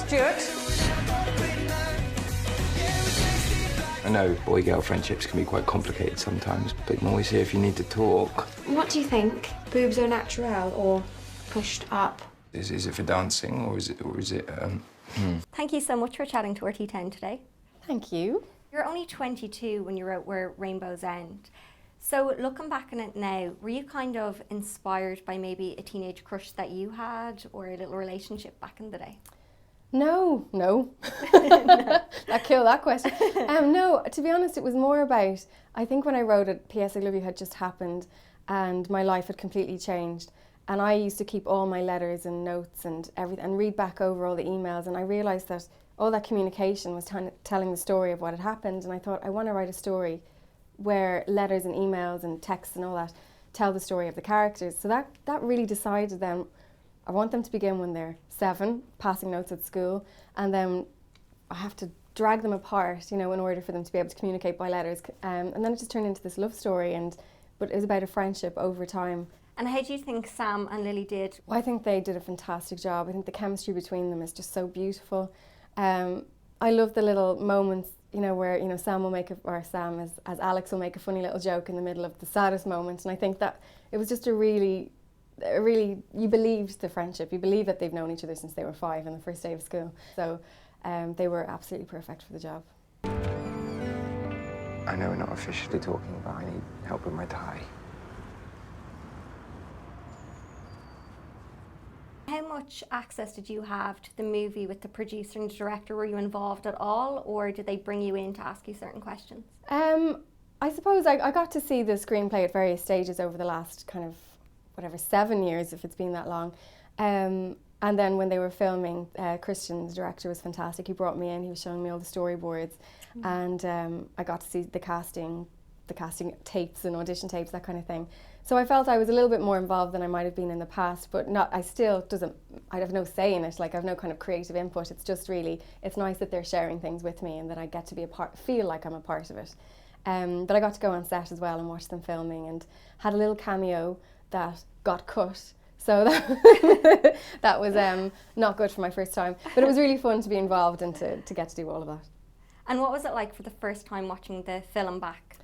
Stuart? I know boy-girl friendships can be quite complicated sometimes, but I'm always here if you need to talk. What do you think? Boobs are natural or pushed up? Is it for dancing or is it? Thank you so much for chatting to RT10 today. Thank you. You're only 22 when you wrote Where Rainbows End. So looking back on it now, were you kind of inspired by maybe a teenage crush that you had or a little relationship back in the day? No. That killed that question. No, to be honest, it was more about, I think when I wrote it, P.S. I Love You had just happened and my life had completely changed. And I used to keep all my letters and notes and everything and read back over all the emails, and I realised that all that communication was telling the story of what had happened, and I thought, I want to write a story where letters and emails and texts and all that tell the story of the characters. So that really decided then, I want them to begin when they're 7, passing notes at school, and then I have to drag them apart, in order for them to be able to communicate by letters. And then it just turned into this love story, but it was about a friendship over time. And how do you think Sam and Lily did? Well, I think they did a fantastic job. I think the chemistry between them is just so beautiful. I love the little moments, where, Sam will Sam as Alex will make a funny little joke in the middle of the saddest moment. And I think that it was just a really, you believed the friendship. You believe that they've known each other since they were 5 on the first day of school. So they were absolutely perfect for the job. I know we're not officially talking, but I need help with my tie. How much access did you have to the movie with the producer and the director? Were you involved at all, or did they bring you in to ask you certain questions? I suppose I got to see the screenplay at various stages over the last 7 years, if it's been that long. And then when they were filming, Christian's director was fantastic. He brought me in, he was showing me all the storyboards, and I got to see the casting tapes and audition tapes, that kind of thing. So I felt I was a little bit more involved than I might have been in the past, but I have no say in it, I have no kind of creative input. It's just really, it's nice that they're sharing things with me and that I get to feel like I'm a part of it. But I got to go on set as well and watch them filming, and had a little cameo that got cut. So that was not good for my first time, but it was really fun to be involved and to get to do all of that. And what was it like for the first time watching the film back?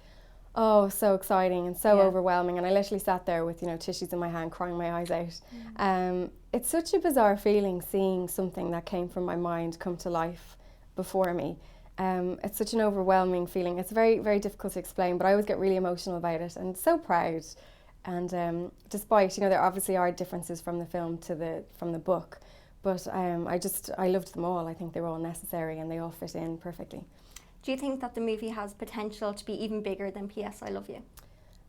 Oh, so exciting and so overwhelming, and I literally sat there with tissues in my hand, crying my eyes out. It's such a bizarre feeling seeing something that came from my mind come to life before me. It's such an overwhelming feeling. It's very, very difficult to explain, but I always get really emotional about it and so proud. And despite, there obviously are differences from the film from the book, but I loved them all. I think they were all necessary and they all fit in perfectly. Do you think that the movie has potential to be even bigger than P.S. I Love You?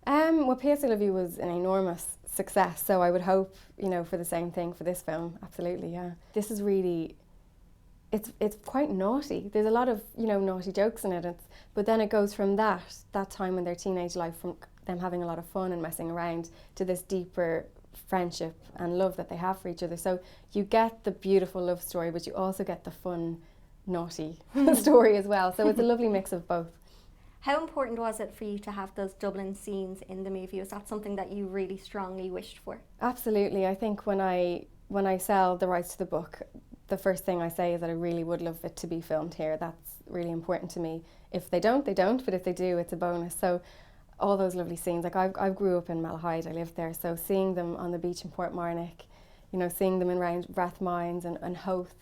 Well, P.S. I Love You was an enormous success, so I would hope, for the same thing for this film. Absolutely, yeah. This is really, it's quite naughty. There's a lot of, naughty jokes in it, but then it goes from that time in their teenage life, from them having a lot of fun and messing around, to this deeper friendship and love that they have for each other. So you get the beautiful love story, but you also get the fun, naughty story as well. So it's a lovely mix of both. How important was it for you to have those Dublin scenes in the movie? Was that something that you really strongly wished for? Absolutely. I think when I sell the rights to the book, the first thing I say is that I really would love it to be filmed here. That's really important to me. If they don't, they don't, but if they do, it's a bonus. So all those lovely scenes, I grew up in Malahide, I lived there, so seeing them on the beach in Portmarnock, seeing them around Rathmines and Howth,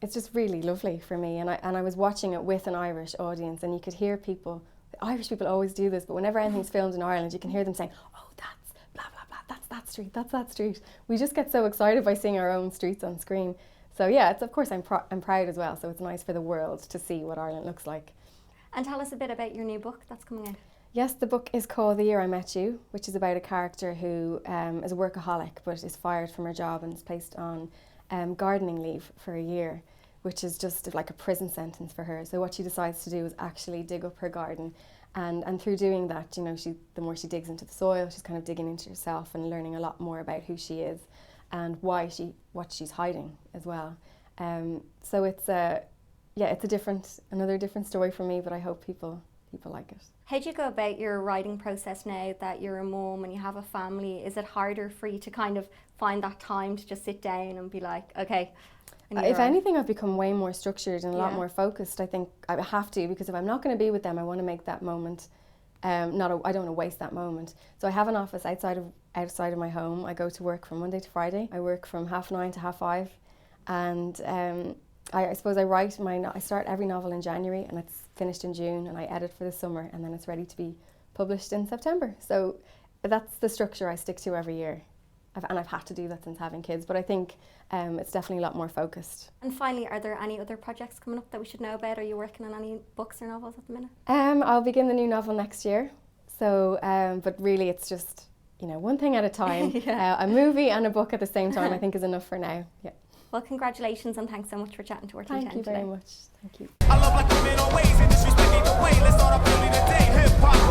it's just really lovely for me. And I was watching it with an Irish audience, and you could hear people, Irish people always do this, but whenever anything's filmed in Ireland, you can hear them saying, oh, that's blah, blah, blah, that's that street, that's that street. We just get so excited by seeing our own streets on screen. So yeah, of course I'm proud as well, so it's nice for the world to see what Ireland looks like. And tell us a bit about your new book that's coming out. Yes, the book is called The Year I Met You, which is about a character who is a workaholic but is fired from her job and is placed on gardening leave for a year, which is just like a prison sentence for her. So what she decides to do is actually dig up her garden, and through doing that, the more she digs into the soil, she's kind of digging into herself and learning a lot more about who she is and what she's hiding as well. So it's another different story for me, but I hope people people like it. How do you go about your writing process now that you're a mum and you have a family? Is it harder for you to kind of find that time to just sit down and be like, okay? If anything, I've become way more structured and a lot Yeah. more focused. I think I have to, because if I'm not going to be with them, I want to make that moment. I don't want to waste that moment. So I have an office outside of my home. I go to work from Monday to Friday. I work from 9:30 to 5:30, and I suppose I start every novel in January and it's finished in June, and I edit for the summer, and then it's ready to be published in September. So that's the structure I stick to every year. And I've had to do that since having kids, but I think it's definitely a lot more focused. And finally, are there any other projects coming up that we should know about? Are you working on any books or novels at the minute? I'll begin the new novel next year. So, but really it's just, one thing at a time. Yeah. A movie and a book at the same time I think is enough for now. Yeah. Well, congratulations and thanks so much for chatting to our Thank you today. very much. Thank you. I love like a man always, and disrespect ain't the way. Let's start up early today. Hip hop.